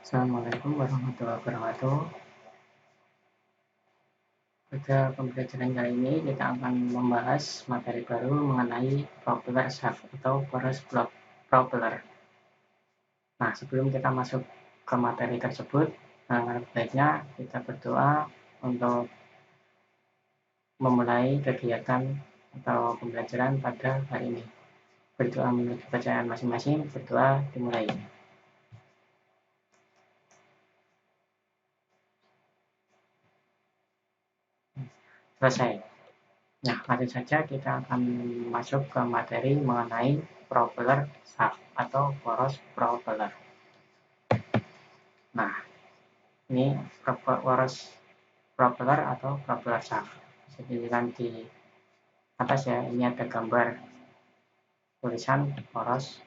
Assalamualaikum warahmatullahi wabarakatuh. Pada pembelajaran kali ini kita akan membahas materi baru mengenai propeller shaft atau poros propeller. Nah, sebelum kita masuk ke materi tersebut, baiknya kita berdoa untuk memulai kegiatan atau pembelajaran pada hari ini. Berdoa menurut bacaan masing-masing, berdoa dimulai. Selesai. Nah, langsung saja kita akan masuk ke materi mengenai propeller shaft atau poros propeller. Nah, ini poros propeller atau propeller shaft. Bisa dilihat di atas ya, ini ada gambar tulisan poros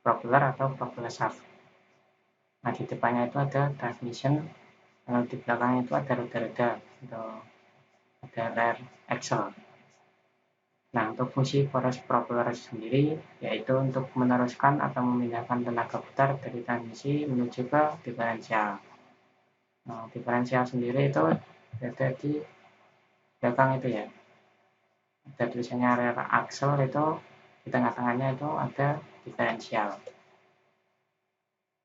propeller atau propeller shaft. Nah, di depannya itu ada transmission, lalu di belakangnya itu ada roda-roda atau ada rear axle. Nah, untuk fungsi poros propeller sendiri yaitu untuk meneruskan atau memindahkan tenaga putar dari transmisi menuju ke diferensial. Nah, diferensial sendiri itu ada di belakang itu ya. Ada tulisannya rear axle, itu di tengah-tengahnya itu ada diferensial.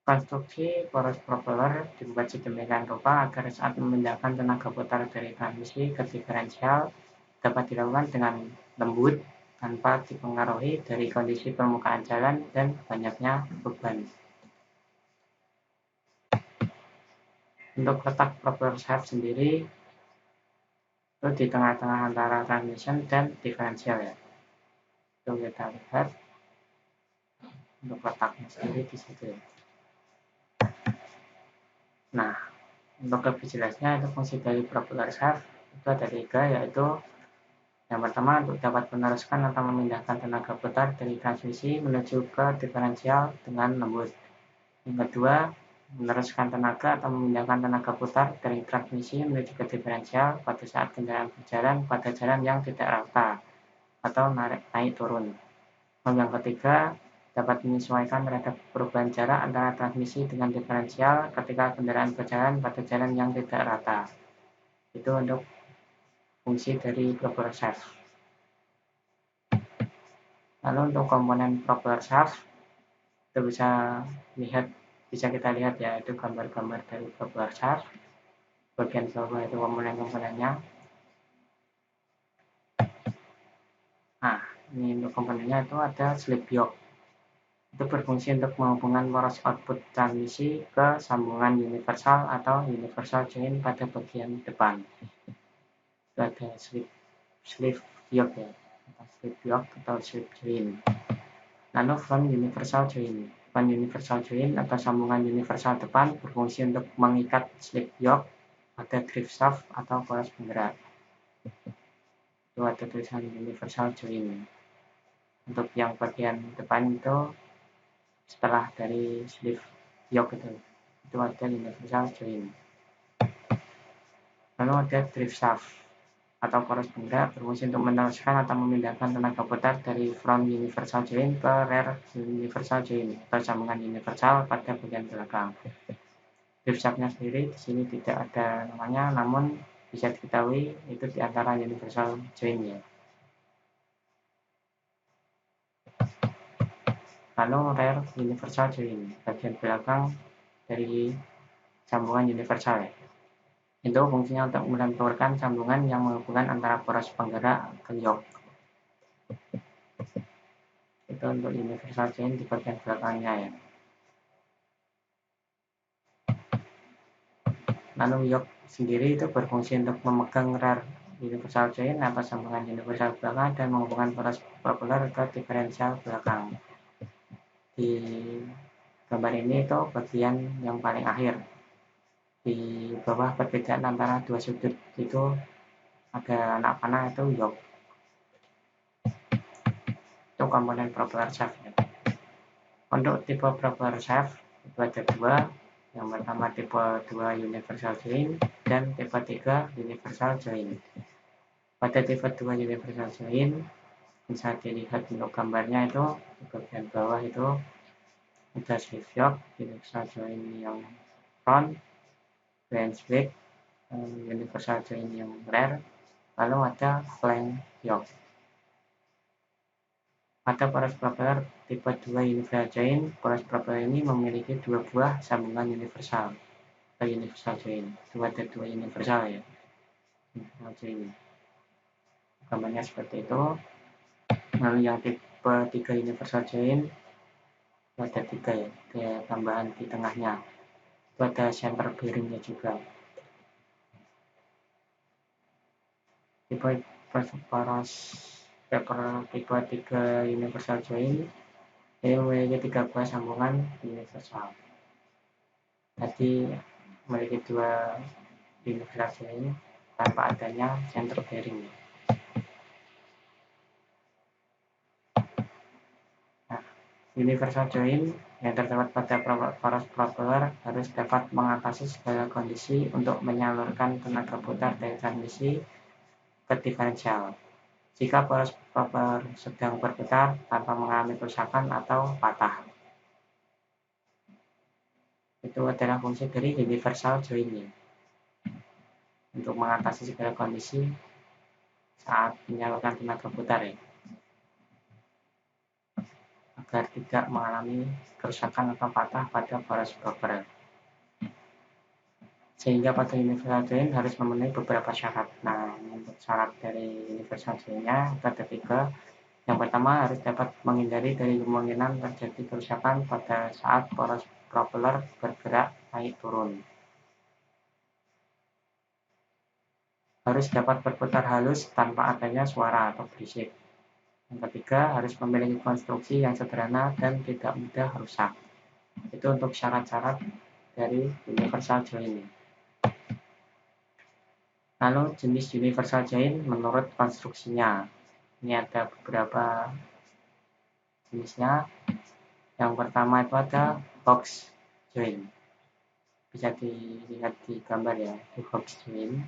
Konstruksi poros propeller dibuat sedemikian rupa agar saat memindahkan tenaga putar dari transmisi ke diferensial dapat dilakukan dengan lembut tanpa dipengaruhi dari kondisi permukaan jalan dan banyaknya beban. Untuk letak propeller shaft sendiri itu di tengah-tengah antara transmission dan diferensial ya. Itu kita lihat untuk letaknya sendiri di situ. Nah, untuk lebih jelasnya itu fungsi dari propeller shaft itu ada 3, yaitu yang pertama untuk dapat meneruskan atau memindahkan tenaga putar dari transmisi menuju ke diferensial dengan lembut. Yang kedua, meneruskan tenaga atau memindahkan tenaga putar dari transmisi menuju ke diferensial pada saat kendaraan berjalan pada jalan yang tidak rata atau naik turun. Dan yang ketiga, dapat menyesuaikan terhadap perubahan jarak antara transmisi dengan diferensial ketika kendaraan berjalan pada jalan yang tidak rata. Itu untuk fungsi dari propeller shaft. Lalu untuk komponen propeller shaft itu bisa kita lihat ya, itu gambar-gambar dari propeller shaft. Bagian bawah itu komponen-komponennya. Nah, ini untuk komponennya itu ada slip yoke. Itu berfungsi untuk menghubungkan poros output transmisi ke sambungan universal atau universal joint pada bagian depan. Itu ada slip yoke ya, atau slip yoke atau slip joint. Lalu front universal joint. Front universal joint atau sambungan universal depan berfungsi untuk mengikat slip yoke pada drive shaft atau poros penggerak. Itu ada tulisan universal joint. Untuk yang bagian depan itu setelah dari slip yoke itu ada universal joint. Lalu ada drive shaft atau poros penggerak berfungsi untuk meneruskan atau memindahkan tenaga putar dari front universal joint ke rear universal joint atau sambungan universal pada bagian belakang. Drive shaftnya sendiri di sini tidak ada namanya, namun bisa diketahui itu di antara universal joint ya. Lalu rear universal joint, bagian belakang dari sambungan universal ya. Itu fungsinya untuk menentukan sambungan yang menghubungkan antara poros penggerak ke yoke. Itu untuk universal joint di bagian belakangnya ya. Lalu yoke sendiri itu berfungsi untuk memegang rear universal joint atau sambungan universal belakang dan menghubungkan poros propeller ke diferensial belakang. Di gambar ini itu bagian yang paling akhir. Di bawah perbedaan antara dua sudut itu ada anak panah, itu yoke. Itu komponen propeller shaft ya. Untuk tipe propeller shaft itu ada 2. Yang pertama tipe 2 universal joint dan tipe 3 universal joint. Pada tipe 2 universal joint bisa dilihat untuk gambarnya itu di bagian bawah itu ada slip yoke universal joint yang front, branch back, universal join yang rear, lalu ada flank yoke. Pada poros propeller tipe 2 universal join, poros propeller ini memiliki dua buah sambungan universal atau universal join. Ada dua universal ya, universal join. Gambarnya seperti itu. Lalu yang tipe 3 universal join ada 3 ya, ada tambahan di tengahnya. Itu ada center bearingnya juga. Tipe poros propeller tipe 3 universal join ini memiliki 3 buah sambungan universal. Tadi memiliki 2 universal join tanpa adanya center bearing. Universal join yang terdapat pada poros propeller harus dapat mengatasi segala kondisi untuk menyalurkan tenaga putar dari transmisi ke diferensial. Jika poros propeller sedang berputar tanpa mengalami kerusakan atau patah, itu adalah fungsi dari universal join untuk mengatasi segala kondisi saat menyalurkan tenaga putar ya, agar tidak mengalami kerusakan atau patah pada poros propeller. Sehingga pada universal join harus memenuhi beberapa syarat. Nah, untuk syarat dari universal join-nya ada 3. Yang pertama, harus dapat menghindari dari kemungkinan terjadi kerusakan pada saat poros propeller bergerak naik turun. Harus dapat berputar halus tanpa adanya suara atau berisik. Yang ketiga, harus memiliki konstruksi yang sederhana dan tidak mudah rusak. Itu untuk syarat-syarat dari universal join. Lalu jenis universal join menurut konstruksinya. Ini ada beberapa jenisnya. Yang pertama itu ada box join. Bisa dilihat di gambar ya, di box join.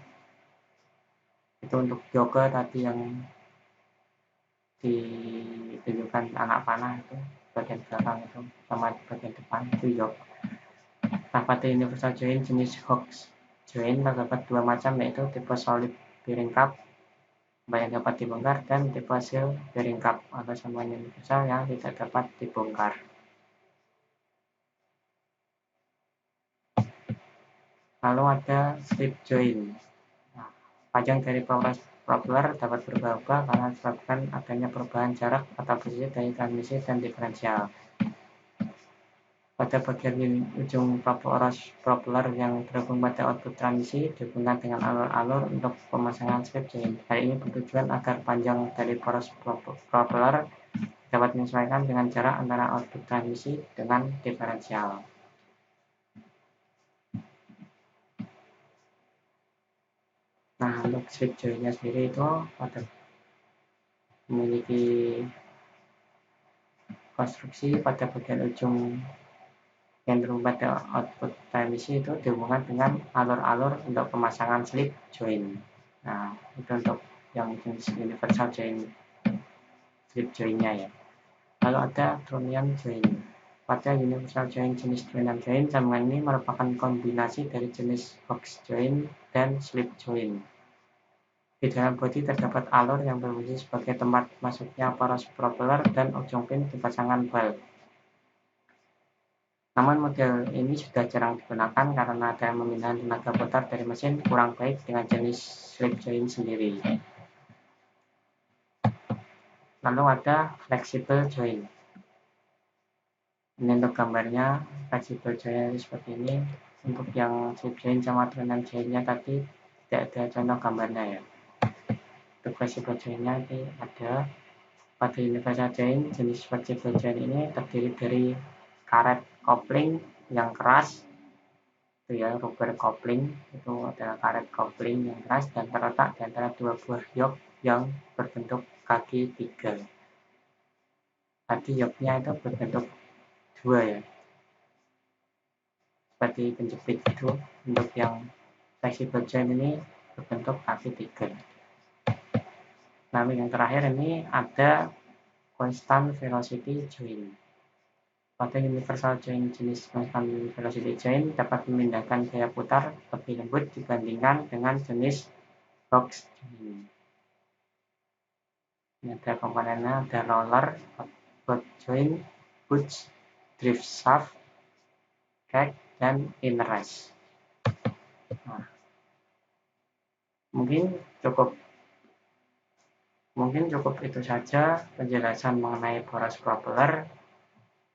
Itu untuk yoke tadi yang ditunjukkan anak panah itu, bagian belakang itu sama bagian depan itu yoke. Nah, pada universal join jenis box join terdapat 2 macam, yaitu tipe solid bearing cup yang dapat dibongkar dan tipe seal bearing cup atau sambungan universal yang tidak dapat dibongkar. Lalu ada slip join. Nah, panjang dari poros propeller dapat berubah-ubah karena disebabkan adanya perubahan jarak atau posisi dari transmisi dan diferensial. Pada bagian ujung poros propeller yang terhubung pada output transmisi dihubungkan dengan alur-alur untuk pemasangan slip join. Hal ini bertujuan agar panjang dari poros propeller dapat menyesuaikan dengan jarak antara output transmisi dengan diferensial. Nah, untuk slip join-nya sendiri itu memiliki konstruksi pada bagian ujung yang terhubung pada output transmisi itu dihubungkan dengan alur-alur untuk pemasangan slip join. Nah, itu untuk yang jenis universal join, slip join-nya ya. Lalu ada trunnion join. Pada universal join jenis trunnion join, sambungan ini merupakan kombinasi dari jenis box join dan slip join. Di dalam bodi terdapat alur yang berfungsi sebagai tempat masuknya poros propeller dan ujung pin dipasangkan bal. Namun model ini sudah jarang digunakan karena ada pemindahan tenaga putar dari mesin kurang baik dengan jenis slip join sendiri. Lalu ada flexible join. Ini untuk gambarnya, flexible join seperti ini. Untuk yang slip join sama trunnion join-nya tadi tidak ada contoh gambarnya ya. Untuk flexible join-nya ini ada pada universal join. Jenis flexible join ini terdiri dari karet kopling yang keras, itu ya, rubber kopling, itu adalah karet kopling yang keras dan terletak di antara 2 buah yoke yang berbentuk kaki 3. Tadi yoke-nya itu berbentuk 2 ya, seperti penjepit itu. Untuk yang flexible join ini berbentuk kaki 3. Lalu yang terakhir ini ada constant velocity join. Pada universal join jenis constant velocity join dapat memindahkan gaya putar lebih lembut dibandingkan dengan jenis box join. Ini ada komponennya, ada roller, boat join, boots, drift shaft, rack, dan inner race. Nah, mungkin cukup itu saja penjelasan mengenai boros propeller.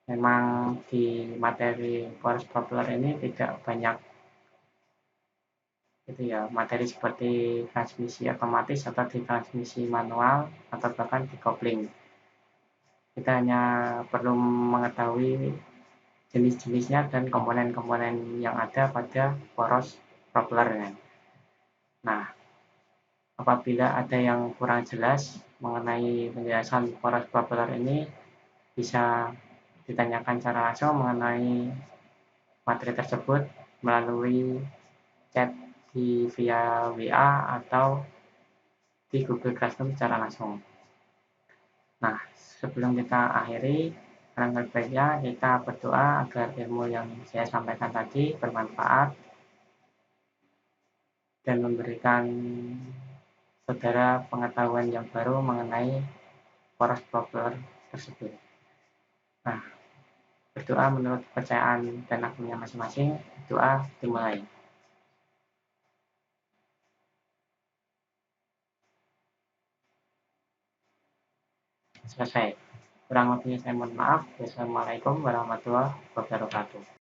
Memang di materi boros propeller ini tidak banyak materi seperti transmisi otomatis atau di transmisi manual atau bahkan di kopling. Kita hanya perlu mengetahui jenis-jenisnya dan komponen-komponen yang ada pada boros propeller. Nah, apabila ada yang kurang jelas mengenai penjelasan boros propeller ini, bisa ditanyakan secara langsung mengenai materi tersebut melalui chat via WA atau di Google Classroom secara langsung. Nah, sebelum kita akhiri, alangkah baiknya kita berdoa agar ilmu yang saya sampaikan tadi bermanfaat dan memberikan saudara pengetahuan yang baru mengenai boros propeller tersebut. Nah, berdoa menurut kepercayaan dan akunnya masing-masing. Doa dimulai. Selesai. Kurang lebihnya saya mohon maaf. Wassalamualaikum warahmatullahi wabarakatuh.